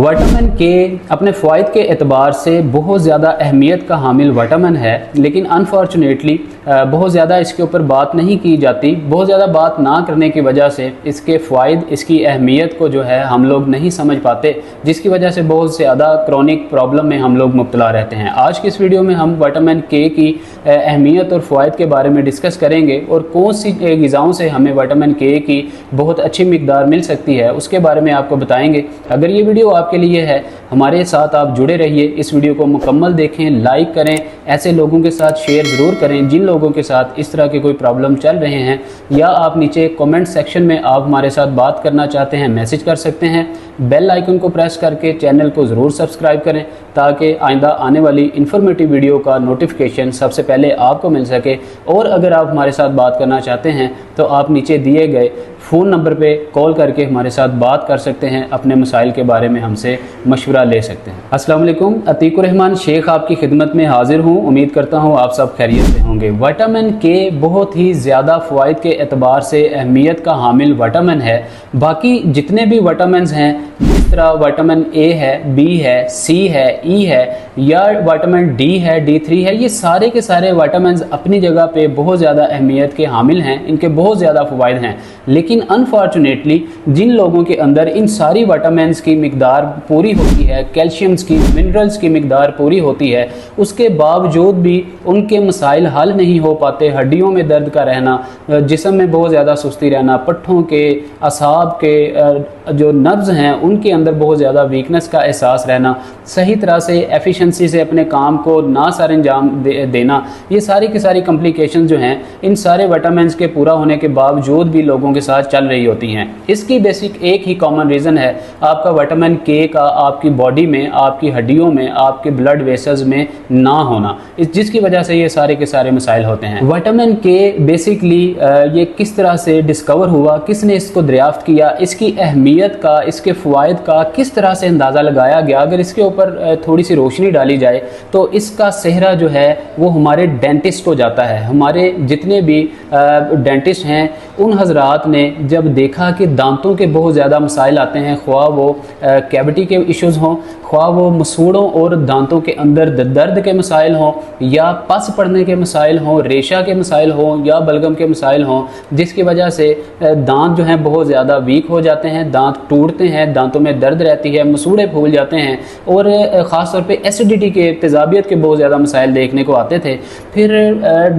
Vitamin के अपने फ़वाइद के एतबार से बहुत ज़्यादा अहमियत का हामिल विटामिन है, लेकिन अनफॉर्चुनेटली बहुत ज़्यादा इसके ऊपर बात नहीं की जाती। बहुत ज़्यादा बात ना करने की वजह से इसके फ़वाइद, इसकी अहमियत को जो है हम लोग नहीं समझ पाते, जिसकी वजह से बहुत ज़्यादा क्रॉनिक प्रॉब्लम में हम लोग मुब्तला रहते हैं। आज की इस वीडियो में हम विटामिन के की अहमियत और फ़वाइद के बारे में डिस्कस करेंगे और कौन सी ग़िज़ाओं से हमें विटामिन के की बहुत अच्छी मिकदार मिल सकती है, उसके बारे में आपको बताएंगे। अगर ये वीडियो आपके लिए है, हमारे साथ आप जुड़े रहिए। इस वीडियो को मुकम्मल देखें, लाइक करें, ऐसे लोगों के साथ शेयर ज़रूर करें जिन लोगों के साथ इस तरह के कोई प्रॉब्लम चल रहे हैं, या आप नीचे कमेंट सेक्शन में आप हमारे साथ बात करना चाहते हैं, मैसेज कर सकते हैं। बेल आइकन को प्रेस करके चैनल को ज़रूर सब्सक्राइब करें ताकि आइंदा आने वाली इन्फॉर्मेटिव वीडियो का नोटिफिकेशन सबसे पहले आपको मिल सके। और अगर आप हमारे साथ बात करना चाहते हैं तो आप नीचे दिए गए फ़ोन नंबर पे कॉल करके हमारे साथ बात कर सकते हैं, अपने मसाइल के बारे में हमसे मशवरा ले सकते हैं। अस्सलाम वालेकुम, अतीकुर रहमान शेख आपकी खिदमत में हाजिर हूँ। उम्मीद करता हूँ आप सब खैरियत से होंगे। विटामिन के बहुत ही ज़्यादा फ़वाइद के एतबार से अहमियत का हामिल विटामिन है। बाकी जितने भी विटामिन हैं, जिस तरह विटामिन ए है, बी है, सी है, ई है, या विटामिन डी है, D3 है, ये सारे के सारे विटामिन अपनी जगह पे बहुत ज़्यादा अहमियत के हामिल हैं। इनके बहुत ज़्यादा फ़वाइद हैं, लेकिन अनफॉर्चुनेटली जिन लोगों के अंदर इन सारी विटामिन्स की मिकदार पूरी होती है, कैल्शियम्स की, मिनरल्स की मिकदार पूरी होती है, उसके बावजूद भी उनके मसाइल हल नहीं हो पाते। हड्डियों में दर्द का रहना, जिस्म में बहुत ज़्यादा सुस्ती रहना, पट्ठों के, असाब के जो नर्व्स हैं उनके अंदर बहुत ज़्यादा वीकनेस का एहसास रहना, सही तरह से एफिशिएंसी से अपने काम को ना सर अंजाम देना, ये सारी की सारी कॉम्प्लिकेशन जो हैं इन सारे विटामिन्स के पूरा होने के बावजूद भी लोगों के साथ चल रही होती हैं। इसकी बेसिक एक ही कॉमन रीज़न है, आपका विटामिन के का आपकी बॉडी में, आपकी हड्डियों में, आपके ब्लड वेसल्स में ना होना, जिसकी वजह से ये सारे के सारे मसाइल होते हैं। विटामिन के बेसिकली ये किस तरह से डिस्कवर हुआ, किसने इसको दरियाफ्त किया, इसकी अहमियत का, इसके फ़वाइद का किस तरह से अंदाज़ा लगाया गया, अगर इसके ऊपर थोड़ी सी रोशनी डाली जाए तो इसका सेहरा जो है वो हमारे डेंटिस्ट को जाता है। हमारे जितने भी डेंटिस्ट हैं उन हजरात ने जब देखा कि दांतों के बहुत ज़्यादा मसाइल आते हैं, ख्वाह वो कैविटी के इश्यूज़ हों, ख्वाह वो मसूड़ों और दांतों के अंदर दर्द के मसाइल हों, या पस पड़ने के मसाइल हों, रेशा के मसाइल हों, या बलगम के मसाइल हों, जिसकी वजह से दांत जो हैं बहुत ज़्यादा वीक हो जाते हैं, दांत टूटते हैं, दांतों में दर्द रहती है, मसूड़े फूल जाते हैं, और ख़ास तौर पे एसिडिटी के, तेज़ाबियत के बहुत ज़्यादा मसाइल देखने को आते थे। फिर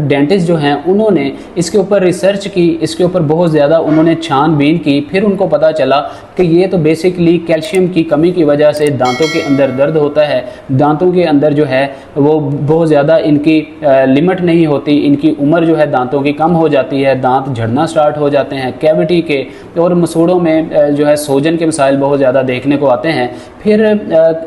डेंटिस्ट जो हैं उन्होंने इसके ऊपर रिसर्च की, इसके ऊपर बहुत ज़्यादा उन्होंने छानबीन की। फिर उनको पता चला कि ये तो बेसिकली कैल्शियम की कमी की वजह से दांतों के अंदर दर्द होता है, दांतों के अंदर जो है वो बहुत ज़्यादा इनकी लिमिट नहीं होती, इनकी उम्र जो है दांतों की कम हो जाती है, दांत झड़ना स्टार्ट हो जाते हैं, कैविटी के और मसूड़ों में जो है सोजन के मसाइल बहुत ज़्यादा देखने को आते हैं। फिर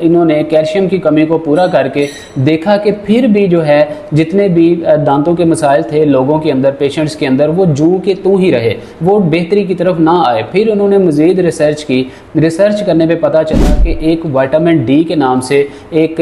इन्होंने कैल्शियम की कमी को पूरा करके देखा कि फिर भी जो है जितने भी दांतों के मसाइल थे लोगों के अंदर, पेशेंट्स के अंदर, वो जूं के तूं ही रहे, वो बेहतरी की तरफ ना आए। फिर उन्होंने मज़ीद रिसर्च की। रिसर्च करने पे पता चला कि एक विटामिन डी के नाम से एक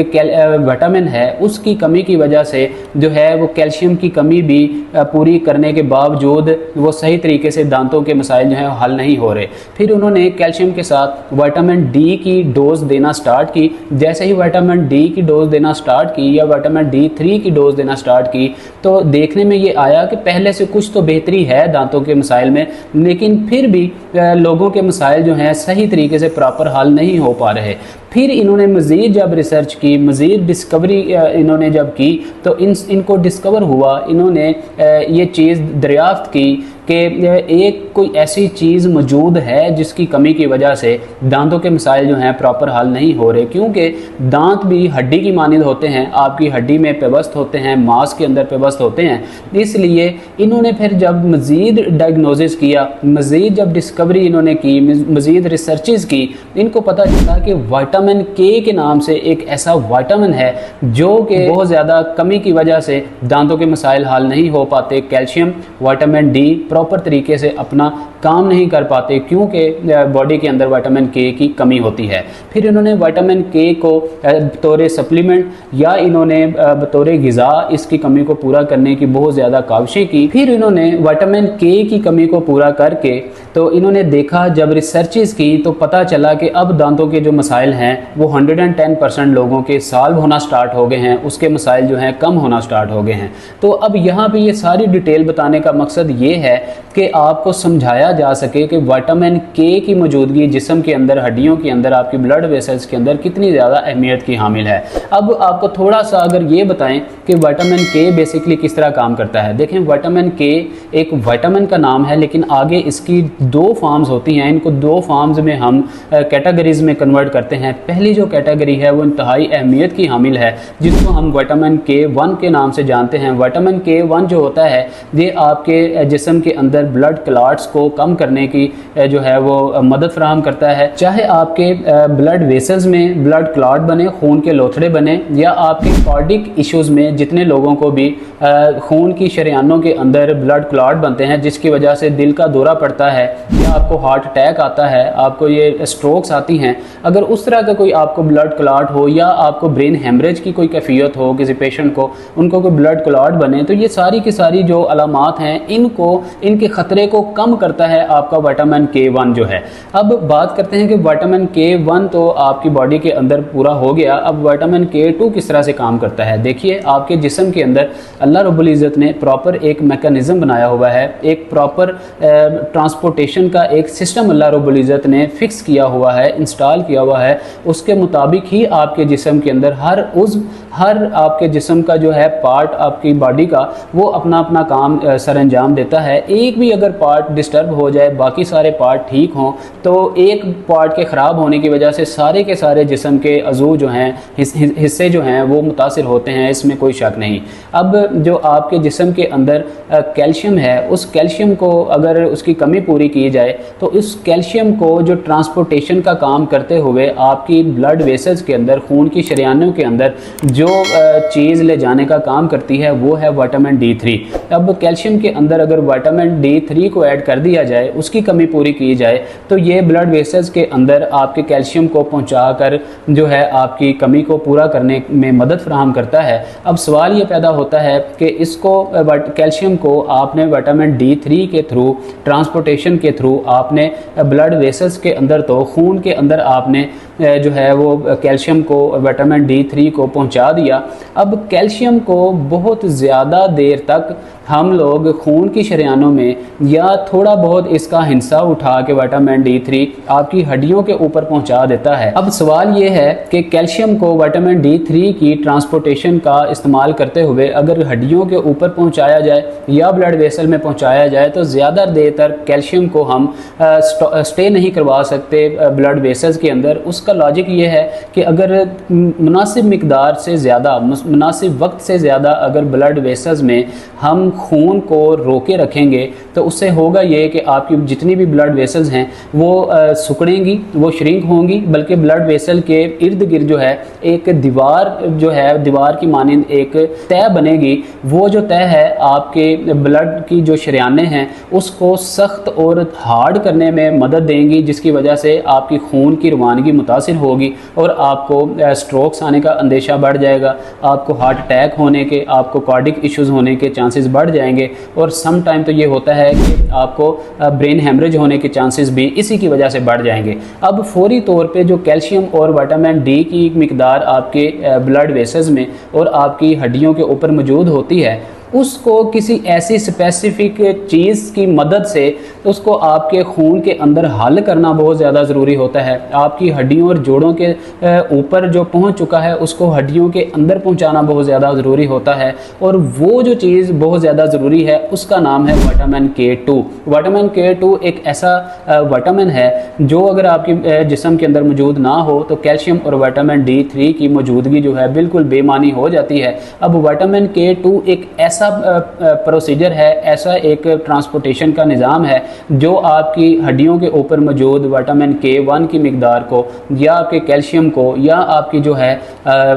विटामिन है, उसकी कमी की वजह से जो है वो कैल्शियम की कमी भी पूरी करने के बावजूद वो सही तरीके से दांतों के मसाइल जो हैं हल नहीं हो रहे। फिर उन्होंने कैल्शियम के साथ विटामिन डी की डोज देना स्टार्ट की। जैसे ही विटामिन डी की डोज देना स्टार्ट की या विटामिन D3 की डोज देना स्टार्ट की, तो देखने में ये आया कि पहले से कुछ तो बेहतरी है दांतों के मसाइल में, लेकिन फिर भी लोगों के मसाइल जो हैं सही तरीके से प्रॉपर हल नहीं हो पा रहे। फिर इन्होंने मज़ीद जब रिसर्च की, मज़ीद डिस्कवरी इन्होंने जब की, तो इनको डिस्कवर हुआ, इन्होंने ये चीज़ दरियाफ्त की कि एक कोई ऐसी चीज़ मौजूद है जिसकी कमी की वजह से दांतों के मसाइल जो हैं प्रॉपर हल नहीं हो रहे। क्योंकि दांत भी हड्डी की मानिंद होते हैं, आपकी हड्डी में पेवस्त होते हैं, मांस के अंदर पेवस्त होते हैं। इसलिए इन्होंने फिर जब मज़ीद डायग्नोसिस किया, मज़ीद जब डिस्कवरी इन्होंने की, मज़ीद रिसर्चेस की, इनको पता चला कि विटामिन के नाम से एक ऐसा विटामिन है जो कि बहुत ज़्यादा कमी की वजह से दांतों के मसाइल हल नहीं हो पाते। कैल्शियम, विटामिन डी प्रॉपर तरीके से अपना काम नहीं कर पाते क्योंकि बॉडी के अंदर विटामिन के की कमी होती है। फिर इन्होंने विटामिन के को बतौर सप्लीमेंट या इन्होंने बतौर ग़िज़ा इसकी कमी को पूरा करने की बहुत ज़्यादा काविशें की। फिर इन्होंने विटामिन के की कमी को पूरा करके तो इन्होंने देखा, जब रिसर्चेस की तो पता चला कि अब दांतों के जो मसाइल हैं वो 110% लोगों के सॉल्व होना स्टार्ट हो गए हैं, उसके मसाइल जो हैं कम होना स्टार्ट हो गए हैं। तो अब यहाँ पे ये सारी डिटेल बताने का मकसद ये है कि आपको समझाया जा सके कि विटामिन के की मौजूदगी जिस्म के अंदर, हड्डियों के अंदर, आपकी ब्लड वेसल्स के अंदर कितनी ज़्यादा अहमियत की हामिल है। अब आपको थोड़ा सा अगर ये बताएं कि विटामिन के बेसिकली किस तरह काम करता है। देखें, विटामिन के एक विटामिन का नाम है, लेकिन आगे इसकी दो फॉर्म्स होती हैं। इनको दो फॉर्म्स में हम कैटेगरीज में कन्वर्ट करते हैं। पहली जो कैटेगरी है वो इंतहाई अहमियत की हामिल है, जिसको हम विटामिन के 1 के नाम से जानते हैं। विटामिन के 1 जो होता है ये आपके जिस्म के अंदर ब्लड क्लॉट्स को कम करने की जो है वो मदद फराहम करता है। चाहे आपके ब्लड वेसल्स में ब्लड क्लॉट बने, खून के लोथड़े बने, या आपके कार्डिक इश्यूज़ में जितने लोगों को भी खून की शरीयानों के अंदर ब्लड क्लॉट बनते हैं जिसकी वजह से दिल का दौरा पड़ता है, या आपको हार्ट अटैक आता है, आपको ये स्ट्रोक्स आती हैं, अगर उस तरह का कोई आपको ब्लड क्लॉट हो या आपको ब्रेन हेमरेज की कोई कैफियत हो, किसी पेशेंट को उनको कोई ब्लड क्लॉट बने, तो ये सारी की सारी जो अलामात हैं इनके ख़तरे को कम करता है आपका विटामिन के 1 जो है। अब बात करते हैं कि विटामिन के 1 तो आपकी बॉडी के अंदर पूरा हो गया, अब विटामिन के 2 किस तरह से काम करता है। देखिए, आपके जिस्म के अंदर अल्लाह रब्बुल इज़्ज़त ने प्रॉपर एक मैकेनिज़्म बनाया हुआ है, एक प्रॉपर ट्रांसपोर्टेशन का एक सिस्टम अल्लाह रब्बुल इज़्ज़त ने फिक्स किया हुआ है, इंस्टॉल किया हुआ है। उसके मुताबिक ही आपके जिस्म के अंदर हर आपके जिस्म का जो है पार्ट आपकी बॉडी का वो अपना अपना काम सर अंजाम देता है। एक भी अगर पार्ट डिस्टर्ब हो जाए, बाकी सारे पार्ट ठीक हों, तो एक पार्ट के ख़राब होने की वजह से सारे के सारे जिस्म के अज़ू जो हैं, हिस्से जो हैं वो मुतासिर होते हैं, इसमें कोई शक नहीं। अब जो आपके जिस्म के अंदर कैल्शियम है, उस कैल्शियम को अगर उसकी कमी पूरी की जाए तो इस कैल्शियम को जो ट्रांसपोर्टेशन का काम करते हुए आपकी ब्लड वेसल्स के अंदर, खून की शरीयानों के अंदर जो चीज़ ले जाने का काम करती है वो है विटामिन D3। अब कैल्शियम के अंदर अगर विटामिन D3 को ऐड कर दिया जाए, उसकी कमी पूरी की जाए, तो ये ब्लड वेसल्स के अंदर आपके कैल्शियम को पहुंचाकर जो है आपकी कमी को पूरा करने में मदद फराहम करता है। अब सवाल ये पैदा होता है कि इसको कैल्शियम को आपने विटामिन D3 के थ्रू, ट्रांसपोर्टेशन के थ्रू आपने ब्लड वेसल्स के अंदर, तो खून के अंदर आपने जो है वो कैल्शियम को, विटामिन D3 को पहुंचा दिया। अब कैल्शियम को बहुत ज़्यादा देर तक हम लोग खून की शरीयानों में या थोड़ा बहुत इसका हिस्सा उठा के विटामिन D3 आपकी हड्डियों के ऊपर पहुंचा देता है। अब सवाल ये है कि कैल्शियम को विटामिन D3 की ट्रांसपोर्टेशन का इस्तेमाल करते हुए अगर हड्डियों के ऊपर पहुंचाया जाए या ब्लड वेसल में पहुंचाया जाए तो ज़्यादा देर तक कैल्शियम को हम स्टे नहीं करवा सकते ब्लड वेसल्स के अंदर। उसका लॉजिक ये है कि अगर मुनासिब मिकदार से ज़्यादा, मुनासिब वक्त से ज़्यादा अगर ब्लड वेसल्स में हम खून को रोके रखेंगे तो उससे होगा ये कि आपकी जितनी भी ब्लड वेसल्स हैं वो सिकुड़ेंगी, वो श्रिंक होंगी, बल्कि ब्लड वेसल के इर्द गिर्द जो है एक दीवार जो है, दीवार की मानिंद एक तह बनेगी। वो जो तह है आपके ब्लड की जो शरीयानें हैं उसको सख्त और हार्ड करने में मदद देंगी, जिसकी वजह से आपकी खून की रवानगी मुतासिर होगी और आपको स्ट्रोक्स आने का अंदेशा बढ़ जाएगा, आपको हार्ट अटैक होने के, आपको कार्डिक इश्यूज़ होने के चांसेस बढ़ जाएंगे, और सम टाइम तो ये होता है कि आपको ब्रेन हेमरेज होने के चांसेस भी इसी की वजह से बढ़ जाएंगे। अब फौरी तौर पे जो कैल्शियम और विटामिन D की मिकदार आपके ब्लड वेसल्स में और आपकी हड्डियों के ऊपर मौजूद होती है, उसको किसी ऐसी स्पेसिफिक चीज़ की मदद से उसको आपके खून के अंदर हल करना बहुत ज़्यादा ज़रूरी होता है। आपकी हड्डियों और जोड़ों के ऊपर जो पहुंच चुका है उसको हड्डियों के अंदर पहुंचाना बहुत ज़्यादा ज़रूरी होता है, और वो जो चीज़ बहुत ज़्यादा ज़रूरी है उसका नाम है विटामिन K2। विटामिन K2 एक ऐसा विटामिन है जो अगर आपके जिस्म के अंदर मौजूद ना हो तो कैल्शियम और विटामिन D3 की मौजूदगी जो है बिल्कुल बेमानी हो जाती है। अब विटामिन K2 एक ऐसा प्रोसीजर है, ऐसा एक ट्रांसपोर्टेशन का निज़ाम है जो आपकी हड्डियों के ऊपर मौजूद विटामिन K1 की मिकदार को या आपके कैल्शियम को या आपकी जो है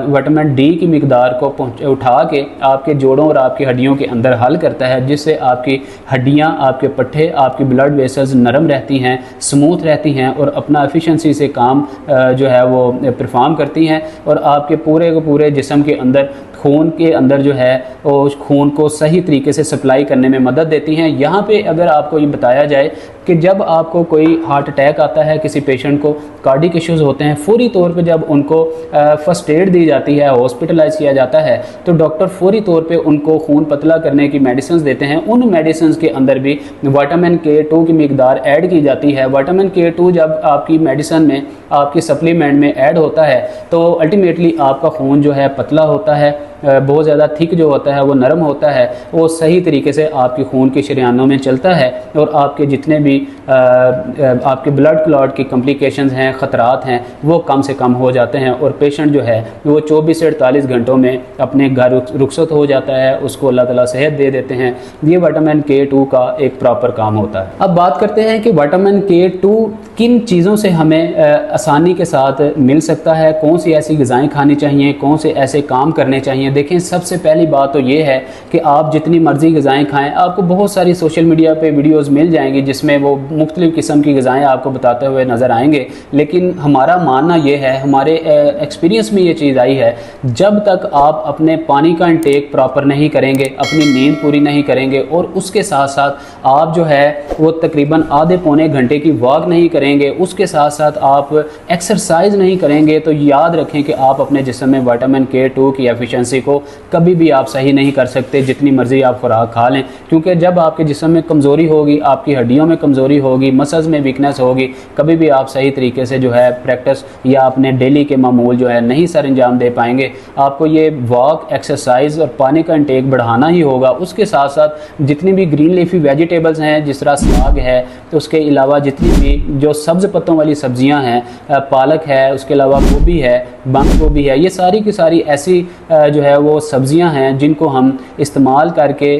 विटामिन D की मिकदार को उठा के आपके जोड़ों और आपकी हड्डियों के अंदर हल करता है, जिससे आपकी हड्डियां, आपके पट्टे, आपकी ब्लड वेसल्स नरम रहती हैं, स्मूथ रहती हैं और अपना एफिशिएंसी से काम जो है वो परफॉर्म करती हैं, और आपके पूरे के पूरे जिस्म के अंदर, खून के अंदर जो है वो खून को सही तरीके से सप्लाई करने में मदद देती हैं। यहाँ पे अगर आपको ये बताया जाए कि जब आपको कोई हार्ट अटैक आता है, किसी पेशेंट को कार्डिक इश्यूज़ होते हैं, फौरी तौर पे जब उनको फर्स्ट एड दी जाती है, हॉस्पिटलाइज किया जाता है, तो डॉक्टर फौरी तौर पे उनको खून पतला करने की मेडिसिन देते हैं। उन मेडिसिन के अंदर भी विटामिन K2 की मिकदार ऐड की जाती है। विटामिन K2 जब आपकी मेडिसिन में, आपकी सप्लीमेंट में ऐड होता है तो अल्टीमेटली आपका खून जो है पतला होता है, बहुत ज़्यादा थिक जो होता है वो नरम होता है, वो सही तरीके से आपके खून की शरीयानों में चलता है और आपके जितने भी आपके ब्लड क्लॉट की कॉम्प्लिकेशंस हैं, ख़तरात हैं, वो कम से कम हो जाते हैं और पेशेंट जो है वो 24 से 48 घंटों में अपने घर रुखसत हो जाता है, उसको अल्लाह ताला सेहत दे देते हैं। ये विटामिन K2 का एक प्रॉपर काम होता है। अब बात करते हैं कि विटामिन K2 किन चीज़ों से हमें आसानी के साथ मिल सकता है, कौन सी ऐसी ग़िज़ाएँ खानी चाहिए, कौन से ऐसे काम करने चाहिए। देखें, सबसे पहली बात तो ये है कि आप जितनी मर्ज़ी ग़िज़ाएँ खाएँ, आपको बहुत सारी सोशल मीडिया पे वीडियोस मिल जाएंगी जिसमें वो मुख्तलिफ़ किस्म की ग़िज़ाएँ आपको बताते हुए नज़र आएंगे। लेकिन हमारा मानना ये है, हमारे एक्सपीरियंस में ये चीज़ आई है, जब तक आप अपने पानी का इंटेक प्रॉपर नहीं करेंगे, अपनी नींद पूरी नहीं करेंगे और उसके साथ साथ आप जो है वो तकरीबन आधे पौने घंटे की वॉक नहीं करेंगे, उसके साथ साथ आप एक्सरसाइज नहीं करेंगे, तो याद रखें कि आप अपने जिस्म में विटामिन K2 की एफिशिएंसी को कभी भी आप सही नहीं कर सकते, जितनी मर्ज़ी आप खुराक खा लें। क्योंकि जब आपके जिस्म में कमज़ोरी होगी, आपकी हड्डियों में कमज़ोरी होगी, मसल्स में वीकनेस होगी, कभी भी आप सही तरीके से जो है प्रैक्टिस या अपने डेली के मामूल जो है नहीं सर अंजाम दे पाएंगे। आपको ये वॉक, एक्सरसाइज और पानी का इंटेक बढ़ाना ही होगा। उसके साथ साथ जितनी भी ग्रीन लीफी वेजिटेबल्स हैं, जिस तरह साग है, तो उसके अलावा जितनी भी जो सब्ज़ पत्तों वाली सब्जियां हैं, पालक है, उसके अलावा गोभी है, बंद गोभी है, ये सारी की सारी ऐसी जो है वो सब्जियां हैं जिनको हम इस्तेमाल करके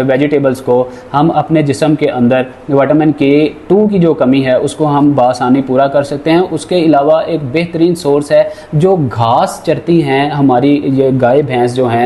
वेजिटेबल्स को हम अपने जिस्म के अंदर विटामिन K2 की जो कमी है उसको हम बासानी पूरा कर सकते हैं। उसके अलावा एक बेहतरीन सोर्स है जो घास चरती हैं हमारी ये गाय भैंस जो हैं,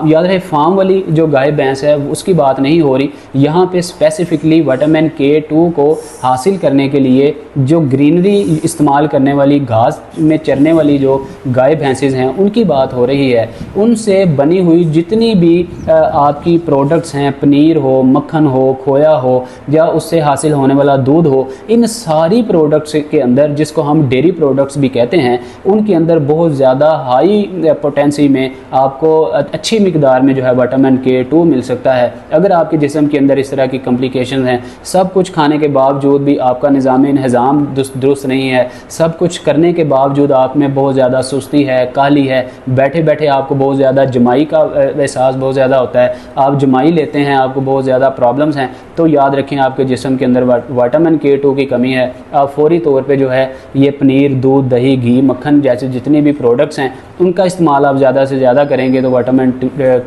याद रहे फार्म वाली जो गाय भैंस है उसकी बात नहीं हो रही यहाँ पे, स्पेसिफिकली विटामिन K2 को हासिल करने के लिए जो ग्रीनरी इस्तेमाल करने वाली, घास में चरने वाली जो गाय भैंसेस हैं उनकी बात हो रही है। उनसे बनी हुई जितनी भी आपकी प्रोडक्ट्स हैं, पनीर हो, मक्खन हो, खोया हो या उससे हासिल होने वाला दूध हो, इन सारी प्रोडक्ट्स के अंदर, जिसको हम डेयरी प्रोडक्ट्स भी कहते हैं, उनके अंदर बहुत ज़्यादा हाई पोटेंसी में आपको अच्छी मिकदार में जो है विटामिन K2 मिल सकता है। अगर आपके जिस्म के अंदर इस तरह की कॉम्प्लिकेशन हैं, सब कुछ खाने के बावजूद भी आपका निज़ाम इंतज़ाम दुरुस्त नहीं है, सब कुछ करने के बावजूद आप में बहुत ज़्यादा सुस्ती है, काहली है, बैठे बैठे आपको बहुत ज़्यादा जमाई का एहसास बहुत ज़्यादा होता है, आप जमाई लेते हैं, आपको बहुत ज़्यादा प्रॉब्लम्स हैं, तो याद रखें आपके जिस्म के अंदर विटामिन K2 की कमी है। आप फौरी तौर पे जो है ये पनीर, दूध, दही, घी, मक्खन जैसे जितने भी प्रोडक्ट्स हैं उनका इस्तेमाल आप ज़्यादा से ज़्यादा करेंगे तो विटामिन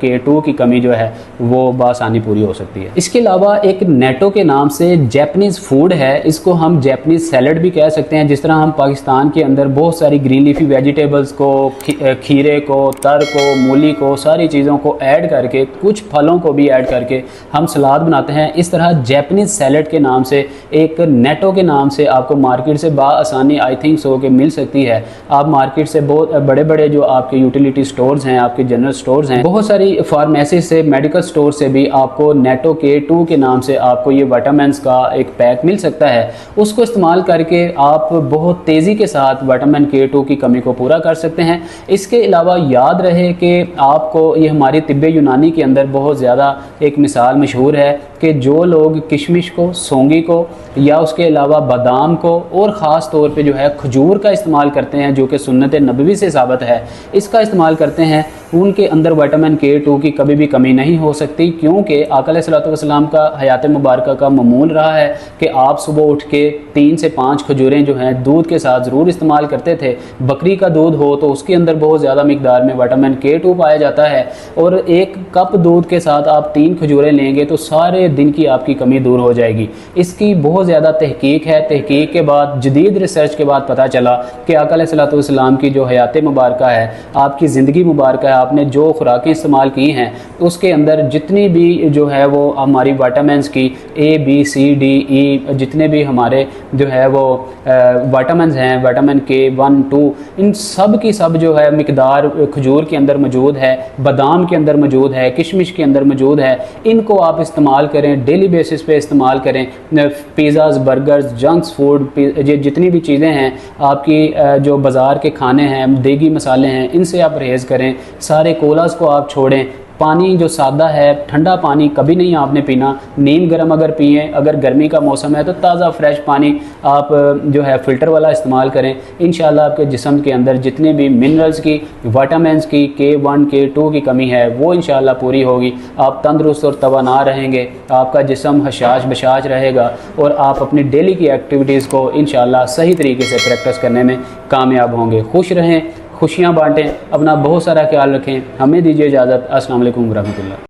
K2 की कमी जो है वो बासानी पूरी हो सकती है। इसके अलावा एक नेटो के नाम से जैपनीज़ फूड है, इसको हम जैपनीज़ सैलड भी कह सकते हैं। जिस तरह हम पाकिस्तान के अंदर बहुत सारी ग्रीन लीफी वेजिटेबल्स को, खीरे को, तर को, मूली को, सारी चीज़ों को ऐड करके, कुछ फलों को भी ऐड करके हम सलाद बनाते हैं, इस तरह जैपनीज़ सैलड के नाम से एक नेटो के नाम से आपको मार्केट से आसानी आई थिंक सो के मिल सकती है। आप मार्केट से बहुत बड़े बड़े जो आपके यूटिलिटी स्टोर्स हैं, आपके जनरल स्टोर्स हैं, बहुत सारी फार्मेसी से, मेडिकल स्टोर से भी आपको नेटो K2 के नाम से आपको ये विटामिन का एक पैक मिल सकता है। उसको इस्तेमाल करके आप बहुत तेज़ी के साथ विटामिन K2 की कमी को पूरा कर सकते हैं। इसके अलावा याद रहे कि आपको ये हमारी तिब्बे यूनानी के अंदर बहुत ज़्यादा एक मिसाल मशहूर है कि जो लोग किशमिश को, सौंगी को या उसके अलावा बादाम को और ख़ास तौर पे जो है खजूर का इस्तेमाल करते हैं, जो कि सुन्नत नबवी से साबित है, इसका इस्तेमाल करते हैं, उनके अंदर विटामिन K2 की कभी भी कमी नहीं हो सकती। क्योंकि आका अलैहिस्सलातु वस्सलाम का हयात मुबारक का मामूल रहा है कि आप सुबह उठ के 3 से 5 खजूरें जो हैं दूध के साथ ज़रूर इस्तेमाल करते थे। बकरी का दूध हो तो उसके अंदर बहुत ज़्यादा मिकदार में विटामिन K2 पाया जाता है और 1 कप दूध के साथ आप 3 खजूरें लेंगे तो सारे दिन की आपकी कमी दूर हो जाएगी। इसकी बहुत ज़्यादा तहकीक है। तहकीक के बाद, जदीद रिसर्च के बाद पता चला कि आका अलैहिस्सलातु वस्सलाम की जो हयात मुबारक है, आपकी ज़िंदगी मुबारक है, आपने जो खुराकें इस्तेमाल की हैं उसके अंदर जितनी भी जो है वो हमारी विटामिन्स की A B C D E जितने भी हमारे जो है वो विटामिन्स हैं, विटामिन के 1 2, इन सब की सब जो है मिकदार खजूर के अंदर मौजूद है, बादाम के अंदर मौजूद है, किशमिश के अंदर मौजूद है। इनको आप इस्तेमाल करें, डेली बेसिस पे इस्तेमाल करें। पिज़्ज़ाज़, बर्गर्स, जंक्स फूड, ये जितनी भी चीज़ें हैं आपकी जो बाज़ार के खाने हैं, देगी मसाले हैं, इनसे आप परहेज़ करें। सारे कोलास को आप छोड़ें। पानी जो सादा है, ठंडा पानी कभी नहीं आपने पीना। नीम गर्म अगर पिए, अगर गर्मी का मौसम है तो ताज़ा फ्रेश पानी आप जो है फ़िल्टर वाला इस्तेमाल करें। इंशाल्लाह आपके जिस्म के अंदर जितने भी मिनरल्स की, विटामिन्स की, K1 K2 की कमी है वो इंशाल्लाह पूरी होगी। आप तंदुरुस्त और तवाना रहेंगे, आपका जिस्म हशाश बशाश रहेगा और आप अपनी डेली की एक्टिविटीज़ को इंशाल्लाह सही तरीके से प्रैक्टिस करने में कामयाब होंगे। खुश रहें, खुशियाँ बांटें, अपना बहुत सारा ख्याल रखें। हमें दीजिए इजाज़त। अस्सलाम वालेकुम रहमतुल्लाह।